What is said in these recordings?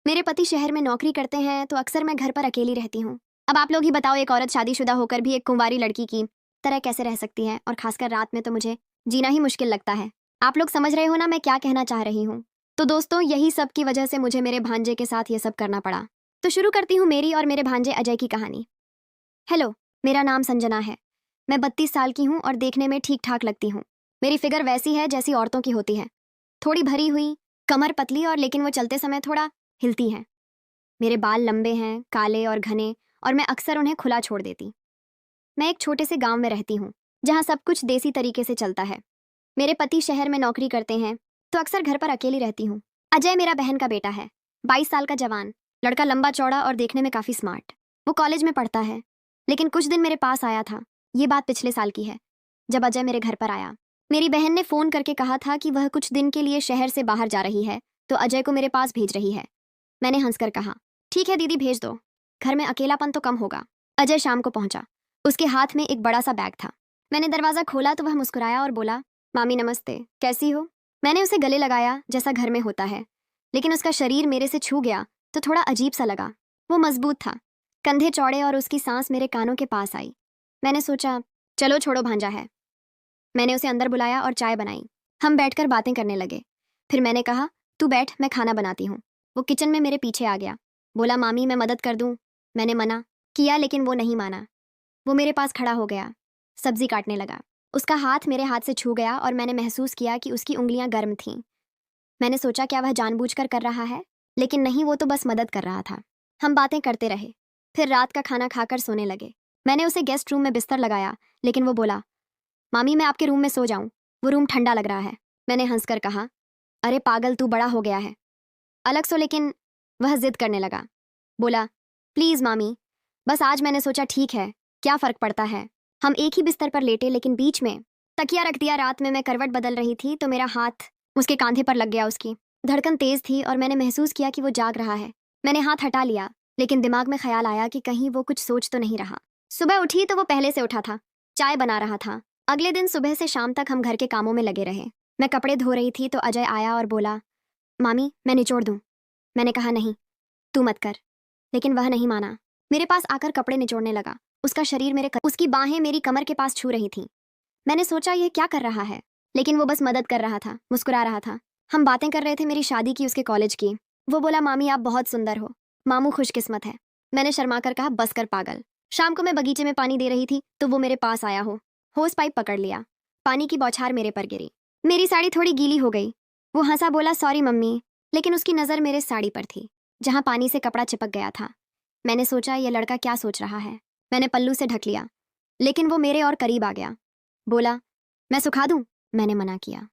मेरे पति शहर में नौकरी करते हैं तो अक्सर मैं घर पर अकेली रहती हूँ। अब आप लोग ही बताओ, एक औरत शादीशुदा होकर भी एक कुंवारी लड़की की तरह कैसे रह सकती है, और खासकर रात में तो मुझे जीना ही मुश्किल लगता है। आप लोग समझ रहे हो ना मैं क्या कहना चाह रही हूँ। तो दोस्तों, यही सब की वजह से मुझे मेरे भांजे के साथ ये सब करना पड़ा। तो शुरू करती हूँ मेरी और मेरे भांजे अजय की कहानी। हेलो, मेरा नाम संजना है। मैं 32 साल की हूँ और देखने में ठीक ठाक लगती हूँ। मेरी फिगर वैसी है जैसी औरतों की होती है, थोड़ी भरी हुई, कमर पतली, और लेकिन वो चलते समय थोड़ा हिलती है। मेरे बाल लंबे हैं, काले और घने, और मैं अक्सर उन्हें खुला छोड़ देती। मैं एक छोटे से गांव में रहती हूँ जहाँ सब कुछ देसी तरीके से चलता है। मेरे पति शहर में नौकरी करते हैं तो अक्सर घर पर अकेली रहती हूँ। अजय मेरा बहन का बेटा है, 22 साल का जवान लड़का, लंबा चौड़ा और देखने में काफी स्मार्ट। वो कॉलेज में पढ़ता है, लेकिन कुछ दिन मेरे पास आया था। ये बात पिछले साल की है, जब अजय मेरे घर पर आया। मेरी बहन ने फोन करके कहा था कि वह कुछ दिन के लिए शहर से बाहर जा रही है, तो अजय को मेरे पास भेज रही है। मैंने हंसकर कहा, ठीक है दीदी, भेज दो, घर में अकेलापन तो कम होगा। अजय शाम को पहुंचा। उसके हाथ में एक बड़ा सा बैग था। मैंने दरवाजा खोला तो वह मुस्कुराया और बोला, मामी नमस्ते, कैसी हो। मैंने उसे गले लगाया जैसा घर में होता है, लेकिन उसका शरीर मेरे से छू गया तो थोड़ा अजीब सा लगा। वो मजबूत था, कंधे चौड़े, और उसकी सांस मेरे कानों के पास आई। मैंने सोचा, चलो छोड़ो, भांजा है। मैंने उसे अंदर बुलाया और चाय बनाई। हम बैठकर बातें करने लगे। फिर मैंने कहा, तू बैठ, मैं खाना बनाती हूँ। वो किचन में मेरे पीछे आ गया। बोला, मामी मैं मदद कर दूँ। मैंने मना किया, लेकिन वो नहीं माना। वो मेरे पास खड़ा हो गया, सब्जी काटने लगा। उसका हाथ मेरे हाथ से छू गया और मैंने महसूस किया कि उसकी उंगलियां गर्म थीं। मैंने सोचा, क्या वह जानबूझकर कर रहा है, लेकिन नहीं, वो तो बस मदद कर रहा था। हम बातें करते रहे, फिर रात का खाना खाकर सोने लगे। मैंने उसे गेस्ट रूम में बिस्तर लगाया, लेकिन वो बोला, मामी मैं आपके रूम में सो जाऊं, वो रूम ठंडा लग रहा है। मैंने हंसकर कहा, अरे पागल, तू बड़ा हो गया है, अलग सो। लेकिन वह जिद करने लगा। बोला, प्लीज मामी, बस आज। मैंने सोचा, ठीक है, क्या फर्क पड़ता है। हम एक ही बिस्तर पर लेटे, लेकिन बीच में तकिया रख दिया। रात में मैं करवट बदल रही थी तो मेरा हाथ उसके कांधे पर लग गया। उसकी धड़कन तेज थी और मैंने महसूस किया कि वो जाग रहा है। मैंने हाथ हटा लिया, लेकिन दिमाग में ख्याल आया कि कहीं वो कुछ सोच तो नहीं रहा। सुबह उठी तो वो पहले से उठा था, चाय बना रहा था। अगले दिन सुबह से शाम तक हम घर के कामों में लगे रहे। मैं कपड़े धो रही थी तो अजय आया और बोला, मामी मैं निचोड़ दूं। मैंने कहा, नहीं, तू मत कर। लेकिन वह नहीं माना। मेरे पास आकर कपड़े निचोड़ने लगा। उसका शरीर उसकी बाहें मेरी कमर के पास छू रही थीं। मैंने सोचा, यह क्या कर रहा है, लेकिन वो बस मदद कर रहा था, मुस्कुरा रहा था। हम बातें कर रहे थे मेरी शादी की, उसके कॉलेज की। वो बोला, मामी आप बहुत सुंदर हो, मामू खुशकिस्मत है। मैंने शर्मा कर कहा, बस कर पागल। शाम को मैं बगीचे में पानी दे रही थी तो वो मेरे पास आया। होस पाइप पकड़ लिया। पानी की बौछार मेरे पर गिरी, मेरी साड़ी थोड़ी गीली हो गई। वो हंसा, बोला, सॉरी मम्मी, लेकिन उसकी नज़र मेरे साड़ी पर थी जहाँ पानी से कपड़ा चिपक गया था। मैंने सोचा, यह लड़का क्या सोच रहा है। मैंने पल्लू से ढक लिया, लेकिन वो मेरे और करीब आ गया। बोला, मैं सुखा दूं। मैंने मना किया,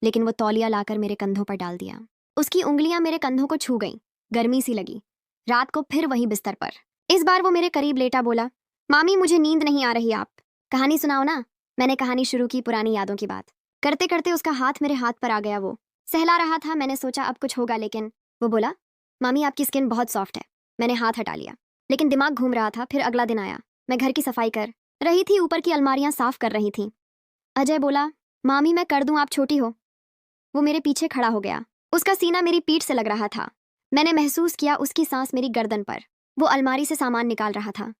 लेकिन वो तौलिया लाकर मेरे कंधों पर डाल दिया। उसकी उंगलियां मेरे कंधों को छू गईं, गर्मी सी लगी। रात को फिर वही बिस्तर पर, इस बार वो मेरे करीब लेटा। बोला, मामी मुझे नींद नहीं आ रही, आप कहानी सुनाओ ना। मैंने कहानी शुरू की, पुरानी यादों की बात करते करते उसका हाथ मेरे हाथ पर आ गया। वो सहला रहा था। मैंने सोचा अब कुछ होगा, लेकिन वो बोला, मामी आपकी स्किन बहुत सॉफ्ट है। मैंने हाथ हटा लिया, लेकिन दिमाग घूम रहा था। फिर अगला दिन आया। मैं घर की सफाई कर रही थी, ऊपर की अलमारियां साफ कर रही थी। अजय बोला, मामी मैं कर दूं, आप छोटी हो। वो मेरे पीछे खड़ा हो गया। उसका सीना मेरी पीठ से लग रहा था। मैंने महसूस किया उसकी सांस मेरी गर्दन पर। वो अलमारी से सामान निकाल रहा था,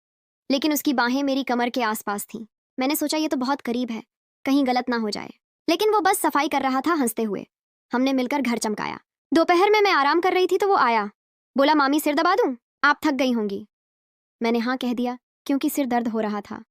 लेकिन उसकी बाहें मेरी कमर के आसपास थीं। मैंने सोचा, ये तो बहुत करीब है, कहीं गलत ना हो जाए। लेकिन वो बस सफाई कर रहा था, हंसते हुए। हमने मिलकर घर चमकाया। दोपहर में मैं आराम कर रही थी तो वो आया। बोला, मामी सिर दबा दूं, आप थक गई होंगी। मैंने हाँ कह दिया, क्योंकि सिर दर्द हो रहा था।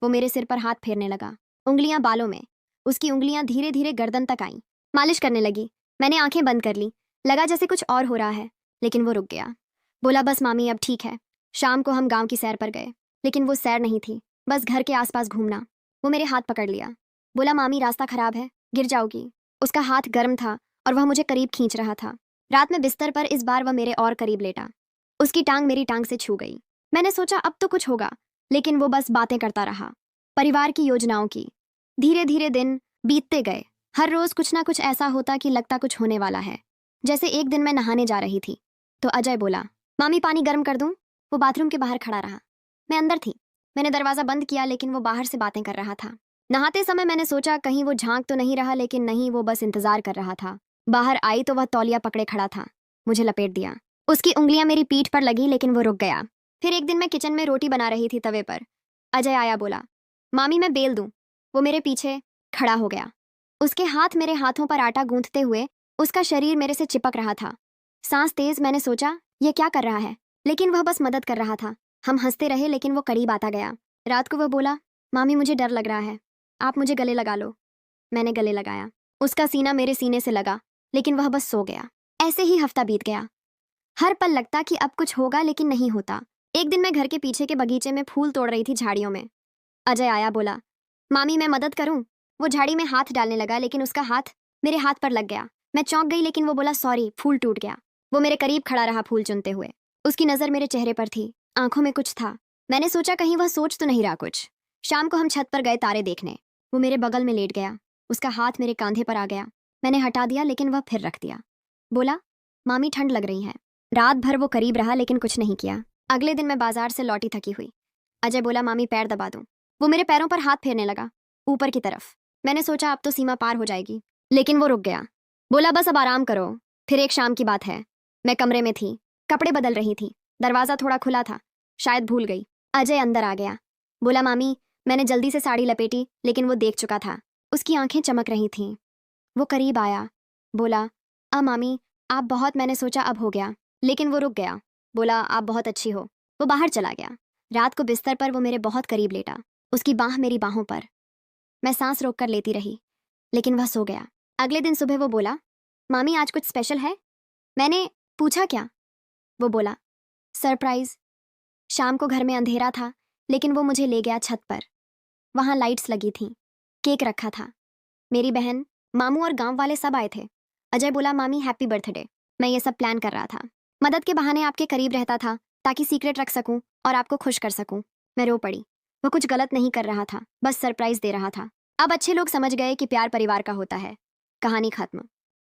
वो मेरे सिर पर हाथ फेरने लगा, उंगलियां बालों में। उसकी उंगलियां धीरे धीरे गर्दन तक आईं, मालिश करने लगी। मैंने आंखें बंद कर ली, लगा जैसे कुछ और हो रहा है, लेकिन वो रुक गया। बोला, बस मामी अब ठीक है। शाम को हम गांव की सैर पर गए, लेकिन वो सैर नहीं थी, बस घर के आसपास घूमना। वो मेरे हाथ पकड़ लिया। बोला, मामी रास्ता खराब है, गिर जाओगी। उसका हाथ गर्म था और वह मुझे करीब खींच रहा था। रात में बिस्तर पर इस बार वह मेरे और करीब लेटा। उसकी टांग मेरी टांग से छू गई। मैंने सोचा अब तो कुछ होगा, लेकिन वो बस बातें करता रहा, परिवार की योजनाओं की। धीरे धीरे दिन बीतते गए। हर रोज कुछ ना कुछ ऐसा होता कि लगता कुछ होने वाला है। जैसे एक दिन मैं नहाने जा रही थी तो अजय बोला, मामी पानी गर्म कर दूं। वो बाथरूम के बाहर खड़ा रहा। मैं अंदर थी। मैंने दरवाजा बंद किया, लेकिन वो बाहर से बातें कर रहा था। नहाते समय मैंने सोचा कहीं वो झांक तो नहीं रहा, लेकिन नहीं, वो बस इंतजार कर रहा था। बाहर आई तो वह तौलिया पकड़े खड़ा था। मुझे लपेट दिया। उसकी उंगलियां मेरी पीठ पर लगी लेकिन वो रुक गया। फिर एक दिन मैं किचन में रोटी बना रही थी तवे पर। अजय आया, बोला, मामी मैं बेल दूं। वो मेरे पीछे खड़ा हो गया, उसके हाथ मेरे हाथों पर आटा गूंथते हुए। उसका शरीर मेरे से चिपक रहा था, सांस तेज। मैंने सोचा ये क्या कर रहा है, लेकिन वह बस मदद कर रहा था। हम हंसते रहे लेकिन वो करीब आता गया। रात को वह बोला, मामी मुझे डर लग रहा है, आप मुझे गले लगा लो। मैंने गले लगाया। उसका सीना मेरे सीने से लगा, लेकिन वह बस सो गया। ऐसे ही हफ्ता बीत गया। हर पल लगता कि अब कुछ होगा, लेकिन नहीं होता। एक दिन मैं घर के पीछे के बगीचे में फूल तोड़ रही थी झाड़ियों में। अजय आया, बोला, मामी मैं मदद करूं। वो झाड़ी में हाथ डालने लगा लेकिन उसका हाथ मेरे हाथ पर लग गया। मैं चौंक गई लेकिन वो बोला, सॉरी, फूल टूट गया। वो मेरे करीब खड़ा रहा फूल चुनते हुए। उसकी नजर मेरे चेहरे पर थी, आंखों में कुछ था। मैंने सोचा कहीं वह सोच तो नहीं रहा कुछ। शाम को हम छत पर गए तारे देखने। वो मेरे बगल में लेट गया, उसका हाथ मेरे कांधे पर आ गया। मैंने हटा दिया लेकिन वह फिर रख दिया। बोला, मामी ठंड लग रही है। रात भर वो करीब रहा लेकिन कुछ नहीं किया। अगले दिन मैं बाजार से लौटी थकी हुई। अजय बोला, मामी पैर दबा दूं। वो मेरे पैरों पर हाथ फेरने लगा, ऊपर की तरफ। मैंने सोचा अब तो सीमा पार हो जाएगी, लेकिन वो रुक गया। बोला, बस अब आराम करो। फिर एक शाम की बात है, मैं कमरे में थी, कपड़े बदल रही थी। दरवाजा थोड़ा खुला था, शायद भूल गई। अजय अंदर आ गया, बोला, मामी। मैंने जल्दी से साड़ी लपेटी लेकिन वो देख चुका था। उसकी आंखें चमक रही थीं। वो करीब आया, बोला, मामी आप बहुत। मैंने सोचा अब हो गया, लेकिन वो रुक गया। बोला, आप बहुत अच्छी हो। वो बाहर चला गया। रात को बिस्तर पर वो मेरे बहुत करीब लेटा, उसकी बाह मेरी बाहों पर। मैं सांस रोक कर लेती रही, लेकिन वह सो गया। अगले दिन सुबह वो बोला, मामी आज कुछ स्पेशल है। मैंने पूछा, क्या? वो बोला, सरप्राइज। शाम को घर में अंधेरा था, लेकिन वो मुझे ले गया छत पर। वहां लाइट्स लगी थीं, केक रखा था। मेरी बहन, मामू और गांव वाले सब आए थे। अजय बोला, मामी हैप्पी बर्थडे। मैं ये सब प्लान कर रहा था, मदद के बहाने आपके करीब रहता था ताकि सीक्रेट रख सकूं और आपको खुश कर सकूं। मैं रो पड़ी। वो कुछ गलत नहीं कर रहा था, बस सरप्राइज दे रहा था। अब अच्छे लोग समझ गए कि प्यार परिवार का होता है। कहानी खत्म।